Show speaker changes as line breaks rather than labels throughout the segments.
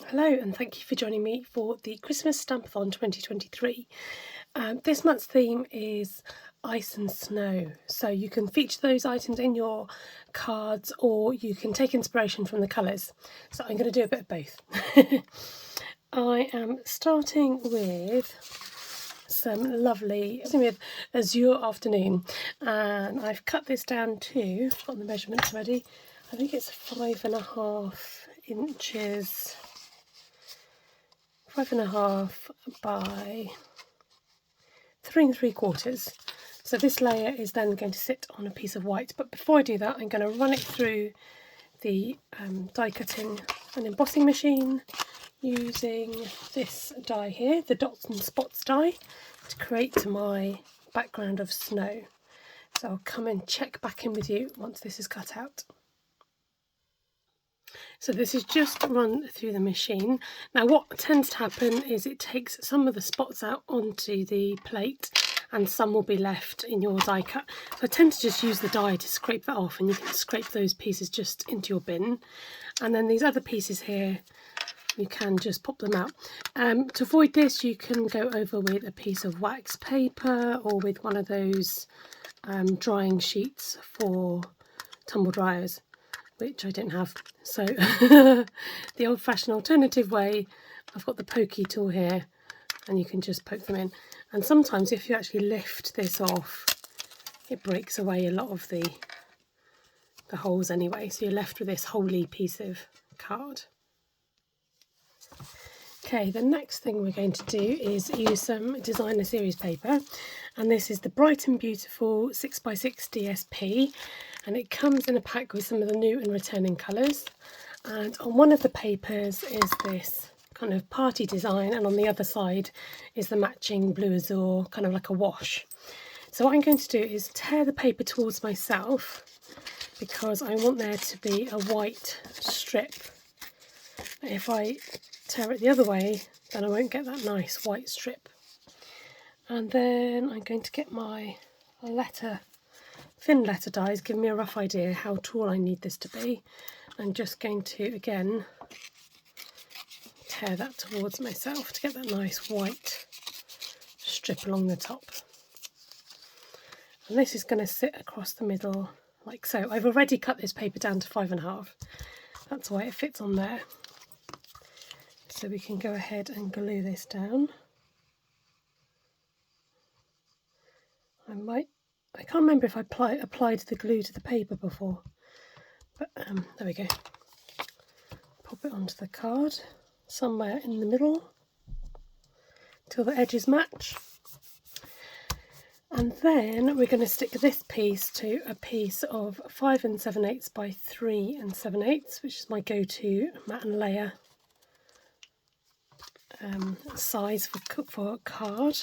Hello and thank you for joining me for the Christmas Stampathon 2023. This month's theme is ice and snow, so you can feature those items in your cards or you can take inspiration from the colours. So I'm going to do a bit of both. I am starting with some lovely with Azure Afternoon, and I've cut this down to, I've got the measurements ready, I think it's 5.5 inches, 5.5 by 3 3/4. So this layer is then going to sit on a piece of white, but before I do that I'm going to run it through the die cutting and embossing machine using this die here, the dots and spots die, to create my background of snow. So I'll come and check back in with you once this is cut out. So this is just run through the machine. Now what tends to happen is it takes some of the spots out onto the plate and some will be left in your die cut. So I tend to just use the die to scrape that off, and you can scrape those pieces just into your bin. And then these other pieces here, you can just pop them out. To avoid this, you can go over with a piece of wax paper or with one of those drying sheets for tumble dryers, which I didn't have. So the old-fashioned alternative way, I've got the pokey tool here, and you can just poke them in. And sometimes if you actually lift this off, it breaks away a lot of the holes anyway, so you're left with this holey piece of card. Okay, the next thing we're going to do is use some designer series paper, and this is the Bright and Beautiful 6x6 DSP, and it comes in a pack with some of the new and returning colours. And on one of the papers is this kind of party design, and on the other side is the matching blue azure, kind of like a wash. So what I'm going to do is tear the paper towards myself, because I want there to be a white strip. If I tear it the other way, then I won't get that nice white strip. And then I'm going to get my thin letter dies, give me a rough idea how tall I need this to be. I'm just going to again tear that towards myself to get that nice white strip along the top. And this is going to sit across the middle like so. I've already cut this paper down to 5.5. That's why it fits on there. So we can go ahead and glue this down. I can't remember if I applied the glue to the paper before, but there we go. Pop it onto the card somewhere in the middle till the edges match. And then we're going to stick this piece to a piece of 5 7/8 by 3 7/8, which is my go-to matte and layer size for a card.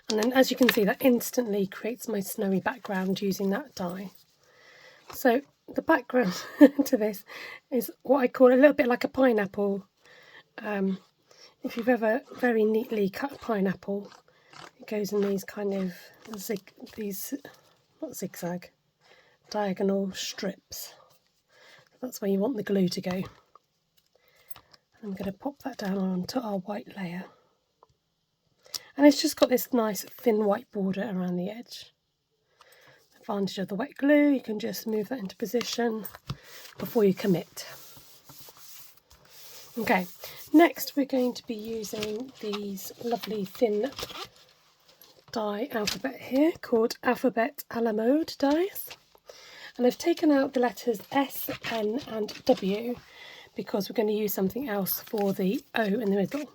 And then as you can see, that instantly creates my snowy background using that die. So the background to this is what I call a little bit like a pineapple. If you've ever very neatly cut a pineapple, it goes in these kind of diagonal strips. That's where you want the glue to go. I'm going to pop that down onto our white layer. And it's just got this nice thin white border around the edge. Advantage of the wet glue, you can just move that into position before you commit. Okay, next we're going to be using these lovely thin die alphabet here called Alphabet a la Mode dies. And I've taken out the letters S, N and W because we're going to use something else for the O in the middle.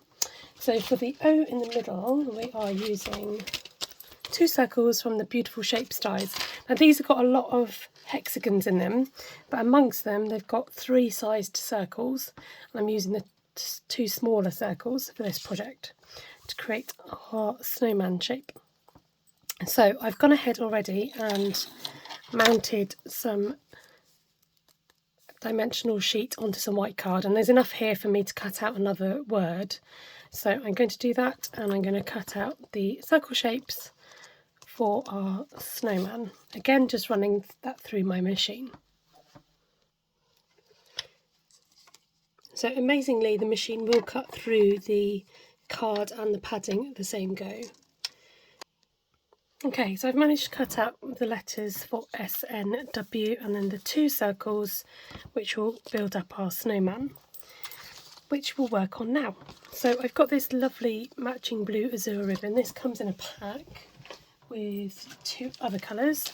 So for the O in the middle, we are using 2 circles from the Beautiful Shapes dies. Now these have got a lot of hexagons in them, but amongst them they've got 3 sized circles. And I'm using the 2 smaller circles for this project to create our snowman shape. So I've gone ahead already and mounted some dimensional sheet onto some white card, and there's enough here for me to cut out another word. So I'm going to do that, and I'm going to cut out the circle shapes for our snowman. Again, just running that through my machine. So amazingly, the machine will cut through the card and the padding at the same go. Okay, so I've managed to cut out the letters for S, N, W and then the 2 circles which will build up our snowman, which we'll work on now. So I've got this lovely matching blue Azure ribbon. This comes in a pack with 2 other colours.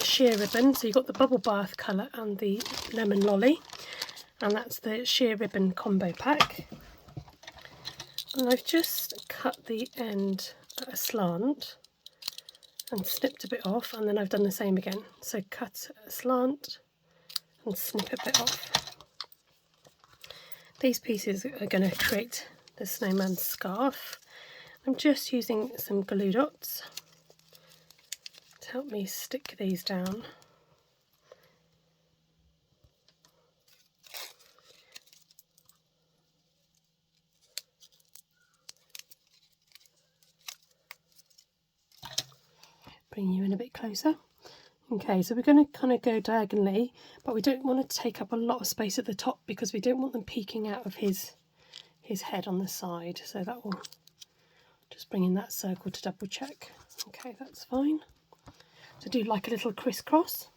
Sheer ribbon, so you've got the bubble bath colour and the lemon lolly, and that's the sheer ribbon combo pack. And I've just cut the end at a slant and snipped a bit off, and then I've done the same again. So cut a slant and snip a bit off. These pieces are going to create the snowman scarf. I'm just using some glue dots to help me stick these down. Bring you in a bit closer. Okay, so we're going to kind of go diagonally, but we don't want to take up a lot of space at the top because we don't want them peeking out of his head on the side. So that will just bring in that circle to double check. Okay, that's fine. So do like a little crisscross.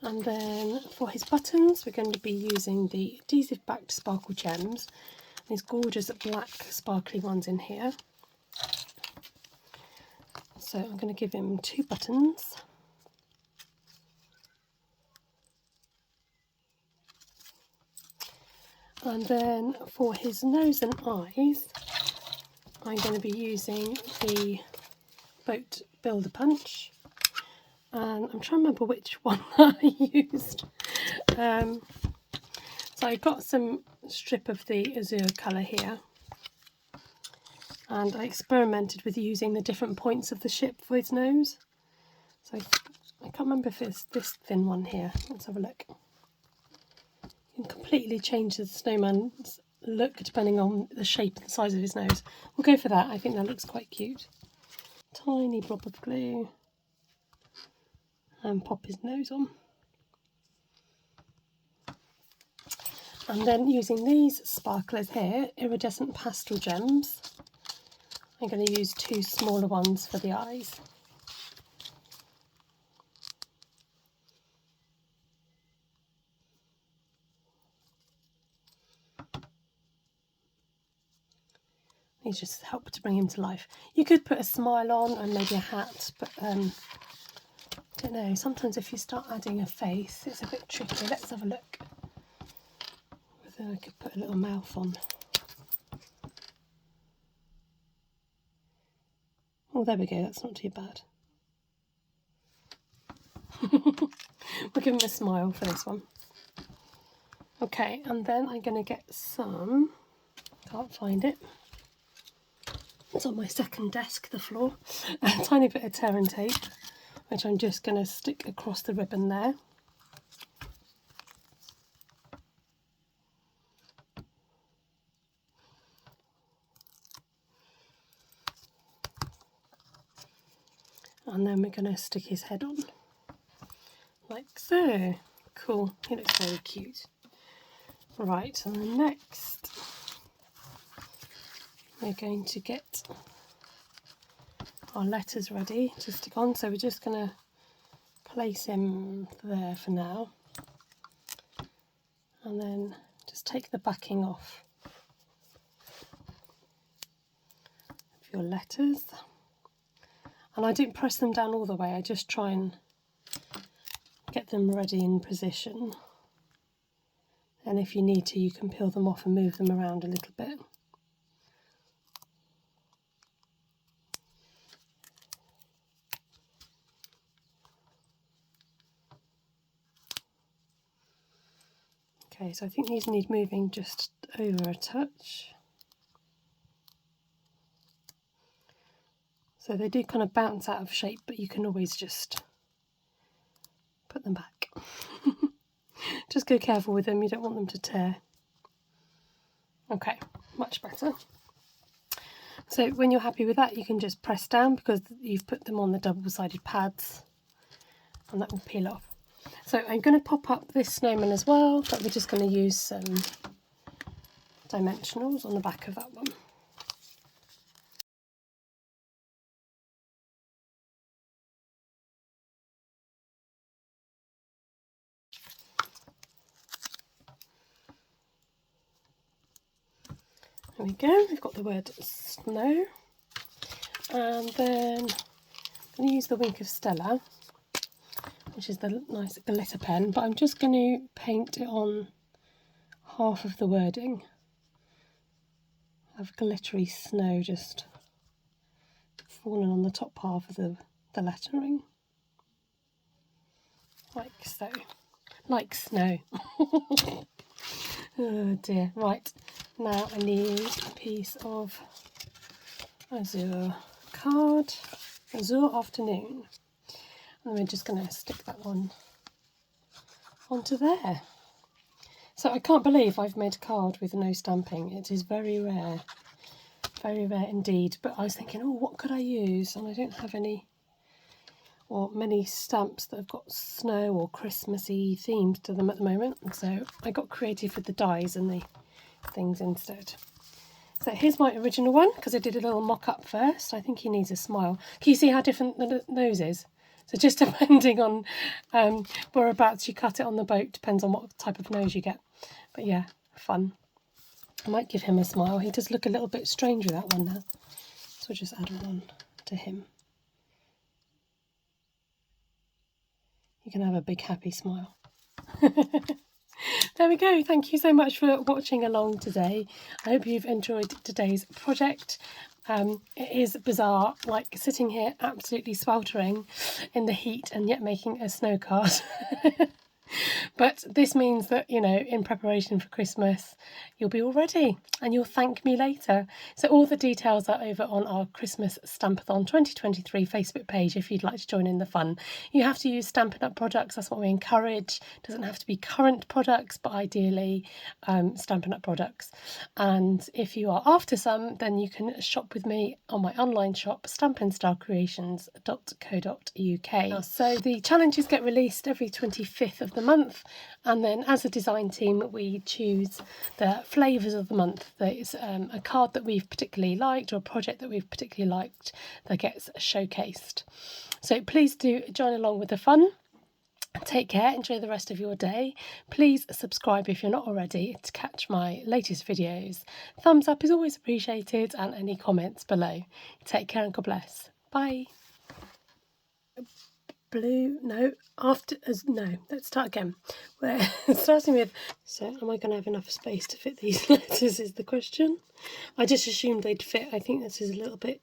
And then for his buttons, we're going to be using the Adhesive-backed sparkle gems. These gorgeous black sparkly ones in here. So I'm going to give him 2 buttons. And then for his nose and eyes, I'm going to be using the Boat Builder Punch. And I'm trying to remember which one I used. So I got some strip of the Azure colour here. And I experimented with using the different points of the ship for his nose. So I can't remember if it's this thin one here. Let's have a look. You can completely change the snowman's look depending on the shape and the size of his nose. We'll go for that. I think that looks quite cute. Tiny blob of glue. And pop his nose on. And then using these sparklers here, Iridescent pastel gems, I'm going to use 2 smaller ones for the eyes. These just help to bring him to life. You could put a smile on and maybe a hat, but I don't know, sometimes if you start adding a face, it's a bit tricky. Let's have a look. Whether I could put a little mouth on. Oh, there we go, that's not too bad. We'll give him a smile for this one. Okay, and then I'm going to get some, can't find it. It's on my second desk, the floor. A tiny bit of tear and tape, which I'm just going to stick across the ribbon there. And then we're going to stick his head on, like so. Cool, he looks very cute. Right, and then next we're going to get our letters ready to stick on. So we're just going to place him there for now. And then just take the backing off of your letters. And I don't press them down all the way, I just try and get them ready in position. And if you need to, you can peel them off and move them around a little bit. Okay, so I think these need moving just over a touch. So they do kind of bounce out of shape, but you can always just put them back. Just go careful with them, you don't want them to tear. Okay, much better. So when you're happy with that, you can just press down because you've put them on the double-sided pads and that will peel off. So I'm going to pop up this snowman as well, but we're just going to use some dimensionals on the back of that one. There we go, we've got the word snow, and then I'm going to use the Wink of Stella, which is the nice glitter pen, but I'm just going to paint it on half of the wording. I have glittery snow just falling on the top half of the lettering, like so, like snow. Oh dear, right, now I need a piece of Azure card, Azure Afternoon, and we're just going to stick that one onto there. So I can't believe I've made a card with no stamping. It is very rare indeed, but I was thinking, oh, what could I use? And I don't have any or many stamps that have got snow or Christmassy themes to them at the moment, so I got creative with the dies and the things instead. So here's my original one, because I did a little mock-up first. I think he needs a smile. Can you see how different the nose is? So just depending on whereabouts you cut it on the boat, depends on what type of nose you get. But yeah, fun. I might give him a smile. He does look a little bit strange with that one now. So we'll just add one on to him. You can have a big happy smile. There we go. Thank you so much for watching along today. I hope you've enjoyed today's project. It is bizarre, like sitting here absolutely sweltering in the heat and yet making a snow card. But this means that, you know, in preparation for Christmas, you'll be all ready and you'll thank me later. So all the details are over on our Christmas Stampathon 2023 Facebook page if you'd like to join in the fun. You have to use Stampin' Up products, that's what we encourage. It doesn't have to be current products, but ideally Stampin' Up products. And if you are after some, then you can shop with me on my online shop, stampinstarcreations.co.uk. So the challenges get released every 25th of the month, and then as a design team we choose the flavours of the month. There's a card that we've particularly liked or a project that we've particularly liked that gets showcased. So please do join along with the fun. Take care, enjoy the rest of your day. Please subscribe if you're not already to catch my latest videos. Thumbs up is always appreciated, and any comments below. Take care and God bless. Bye. Blue, no, after, no, let's start again. We're starting with, so am I going to have enough space to fit these letters is the question. I just assumed they'd fit. I think this is a little bit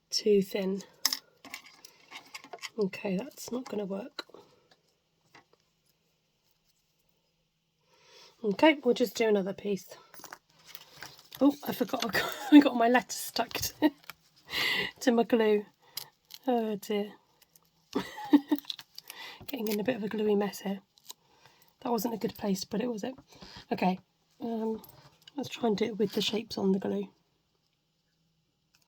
too thin. Okay, that's not going to work. Okay, we'll just do another piece. Oh, I forgot, I got my letters stuck to my glue. Oh dear. Getting in a bit of a gluey mess here. That wasn't a good place to put it, was it? Okay, let's try and do it with the shapes on the glue.